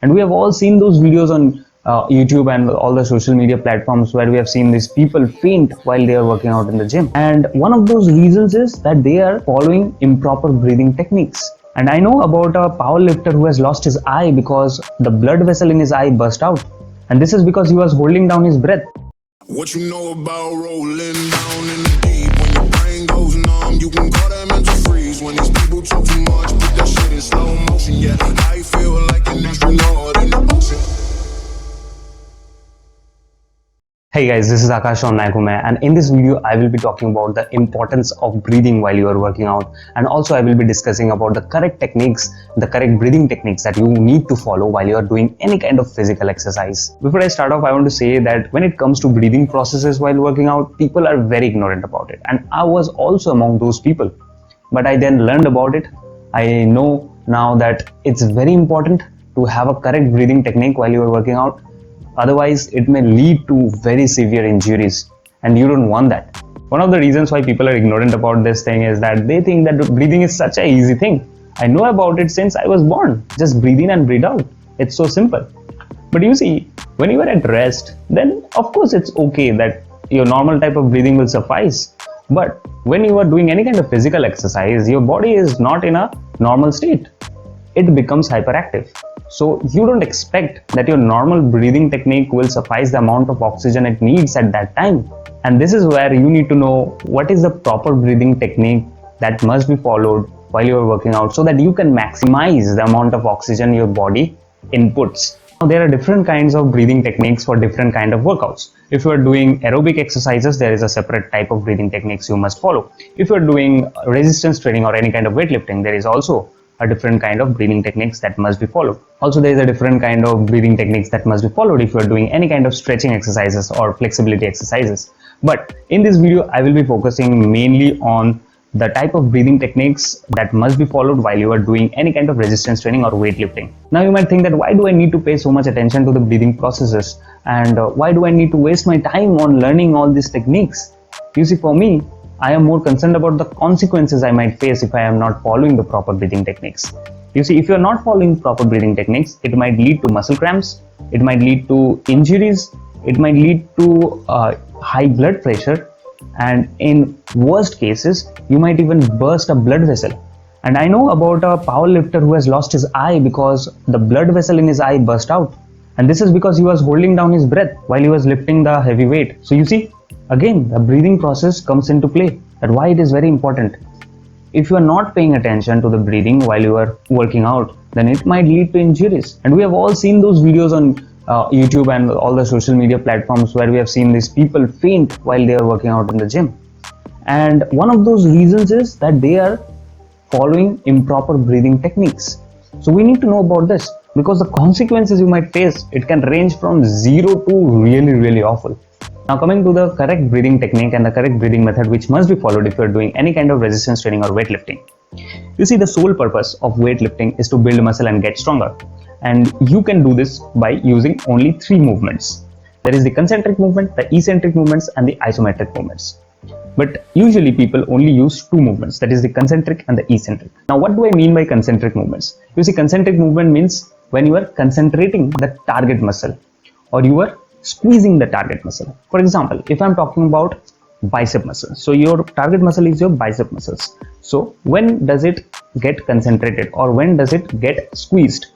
And we have all seen those videos on YouTube and all the social media platforms where we have seen these people faint while they are working out in the gym. And one of those reasons is that they are following improper breathing techniques. And I know about a powerlifter who has lost his eye because the blood vessel in his eye burst out. And this is because he was holding down his breath. What you know about rolling down in the deep? When your brain goes numb, you can call that mental freeze. When these people talk too much, put that shit in slow motion. Yeah, I feel like an astronaut in the ocean. Hey guys, this is Akash from Naikume, and in this video I will be talking about the importance of breathing while you are working out, and also I will be discussing about the correct techniques, the correct breathing techniques that you need to follow while you are doing any kind of physical exercise. Before I start off, I want to say that when it comes to breathing processes while working out, people are very ignorant about it, and I was also among those people. But I then learned about it. I know now that it's very important to have a correct breathing technique while you are working out. Otherwise, it may lead to very severe injuries, and you don't want that. One of the reasons why people are ignorant about this thing is that they think that breathing is such an easy thing. I know about it since I was born. Just breathe in and breathe out. It's so simple. But you see, when you are at rest, then of course it's okay that your normal type of breathing will suffice. But when you are doing any kind of physical exercise, your body is not in a normal state. It becomes hyperactive. So you don't expect that your normal breathing technique will suffice the amount of oxygen it needs at that time. And this is where you need to know what is the proper breathing technique that must be followed while you are working out so that you can maximize the amount of oxygen your body inputs. Now, there are different kinds of breathing techniques for different kind of workouts. If you are doing aerobic exercises, there is a separate type of breathing techniques you must follow. If you are doing resistance training or any kind of weightlifting, there is also a different kind of breathing techniques that must be followed. Also, there is a different kind of breathing techniques that must be followed if you are doing any kind of stretching exercises or flexibility exercises. But in this video, I will be focusing mainly on the type of breathing techniques that must be followed while you are doing any kind of resistance training or weightlifting. Now you might think that why do I need to pay so much attention to the breathing processes, and why do I need to waste my time on learning all these techniques? You see, for me, I am more concerned about the consequences I might face if I am not following the proper breathing techniques. You see, if you are not following proper breathing techniques, it might lead to muscle cramps, it might lead to injuries, it might lead to high blood pressure, and in worst cases, you might even burst a blood vessel. And I know about a powerlifter who has lost his eye because the blood vessel in his eye burst out. And this is because he was holding down his breath while he was lifting the heavy weight. So you see, again, the breathing process comes into play, that why it is very important. If you are not paying attention to the breathing while you are working out, then it might lead to injuries. And we have all seen those videos on YouTube and all the social media platforms where we have seen these people faint while they are working out in the gym. And one of those reasons is that they are following improper breathing techniques. So we need to know about this, because the consequences you might face, it can range from zero to really awful. Now coming to the correct breathing technique and the correct breathing method which must be followed if you are doing any kind of resistance training or weightlifting. You see, the sole purpose of weightlifting is to build muscle and get stronger. And you can do this by using only three movements. There is the concentric movement, the eccentric movements, and the isometric movements. But usually people only use two movements, that is the concentric and the eccentric. Now what do I mean by concentric movements? You see, concentric movement means when you are concentrating the target muscle or you are squeezing the target muscle. For example, if I'm talking about bicep muscle, so your target muscle is your bicep muscles. So when does it get concentrated or when does it get squeezed?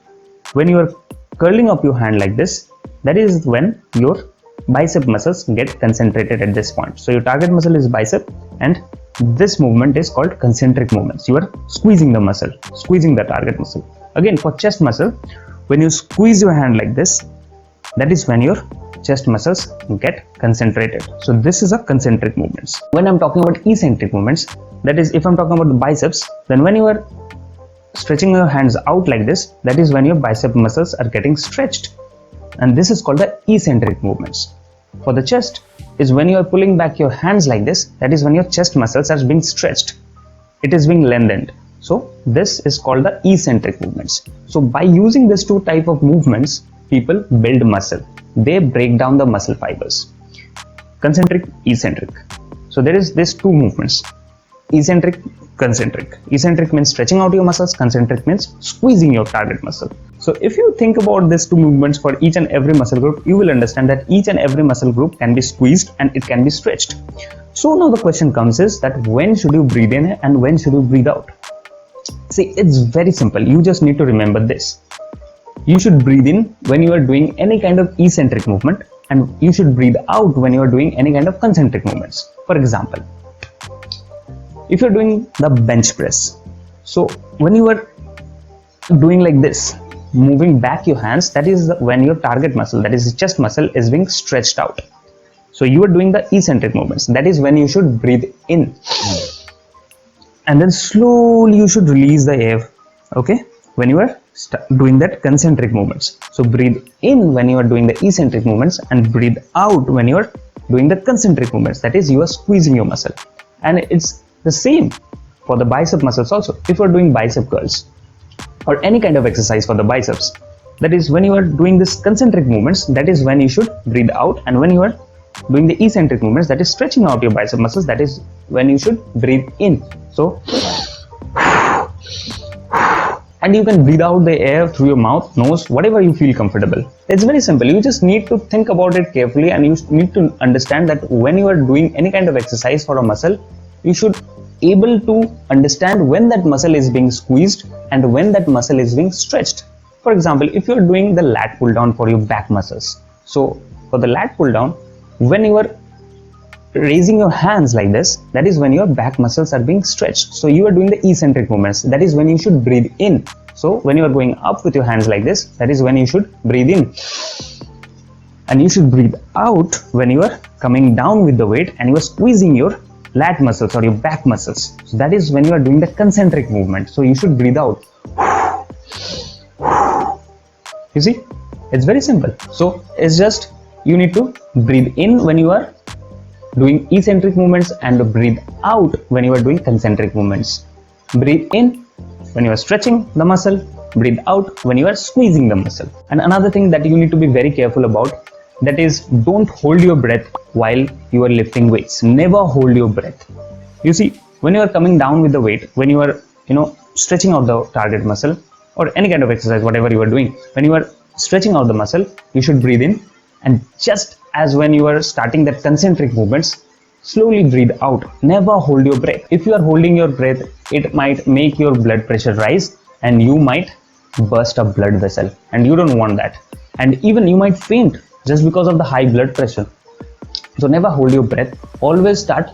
When you are curling up your hand like this, that is when your bicep muscles get concentrated at this point. So your target muscle is bicep, and this movement is called concentric movements. You are squeezing the muscle, squeezing the target muscle. Again, for chest muscle, when you squeeze your hand like this, that is when your chest muscles get concentrated. So this is a concentric movements. When I'm talking about eccentric movements, that is if I'm talking about the biceps, then when you are stretching your hands out like this, that is when your bicep muscles are getting stretched. And this is called the eccentric movements. For the chest is when you are pulling back your hands like this, that is when your chest muscles are being stretched. It is being lengthened. So this is called the eccentric movements. So by using these two type of movements, people build muscle. They break down the muscle fibers. Concentric, eccentric. So there is these two movements. Eccentric, concentric. Eccentric means stretching out your muscles. Concentric means squeezing your target muscle. So if you think about these two movements for each and every muscle group, you will understand that each and every muscle group can be squeezed and it can be stretched. So now the question comes is that when should you breathe in and when should you breathe out? See, it's very simple. You just need to remember this. You should breathe in when you are doing any kind of eccentric movement, and you should breathe out when you are doing any kind of concentric movements. For example, if you're doing the bench press, so when you are doing like this, moving back your hands, that is when your target muscle, that is chest muscle, is being stretched out. So you are doing the eccentric movements, that is when you should breathe in, and then slowly you should release the air, okay, when you are doing that concentric movements. So breathe in when you are doing the eccentric movements and breathe out when you are doing the concentric movements, that is you are squeezing your muscle. And it's the same for the bicep muscles also. If you are doing bicep curls or any kind of exercise for the biceps, that is when you are doing this concentric movements, that is when you should breathe out, and when you are doing the eccentric movements, that is stretching out your bicep muscles, that is when you should breathe in. So, and you can breathe out the air through your mouth, nose, whatever you feel comfortable. It's very simple. You just need to think about it carefully, and you need to understand that when you are doing any kind of exercise for a muscle, you should able to understand when that muscle is being squeezed and when that muscle is being stretched. For example, if you are doing the lat pull down for your back muscles, so for the lat pull down, when you are raising your hands like this, that is when your back muscles are being stretched. So you are doing the eccentric movements, that is when you should breathe in. So when you are going up with your hands like this, that is when you should breathe in, and you should breathe out when you are coming down with the weight and you are squeezing your lat muscles or your back muscles. So that is when you are doing the concentric movement. So you should breathe out. You see, it's very simple. So it's just you need to breathe in when you are doing eccentric movements and breathe out when you are doing concentric movements. Breathe in when you are stretching the muscle, breathe out when you are squeezing the muscle. And another thing that you need to be very careful about, that is, don't hold your breath while you are lifting weights. Never hold your breath. You see, when you are coming down with the weight, when you are stretching out the target muscle or any kind of exercise, whatever you are doing, when you are stretching out the muscle, you should breathe in, and just as when you are starting that concentric movements, slowly breathe out. Never hold your breath. If you are holding your breath, it might make your blood pressure rise and you might burst a blood vessel, and you don't want that. And even you might faint just because of the high blood pressure. So never hold your breath. Always start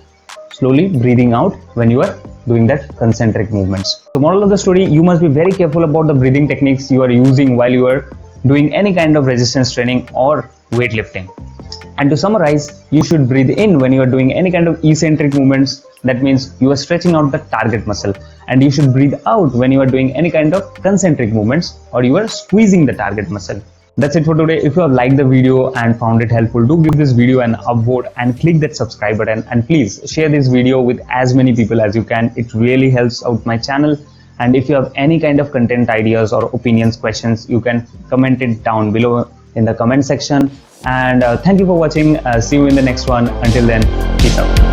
slowly breathing out when you are doing that concentric movements. The moral of the story, you must be very careful about the breathing techniques you are using while you are doing any kind of resistance training or weightlifting. And to summarize, you should breathe in when you are doing any kind of eccentric movements, that means you are stretching out the target muscle, and you should breathe out when you are doing any kind of concentric movements or you are squeezing the target muscle. That's it for today. If you have liked the video and found it helpful, do give this video an upvote and click that subscribe button, and please share this video with as many people as you can. It really helps out my channel. And if you have any kind of content ideas or opinions, questions, you can comment it down below in the comment section. And thank you for watching. See you in the next one. Until then, peace out.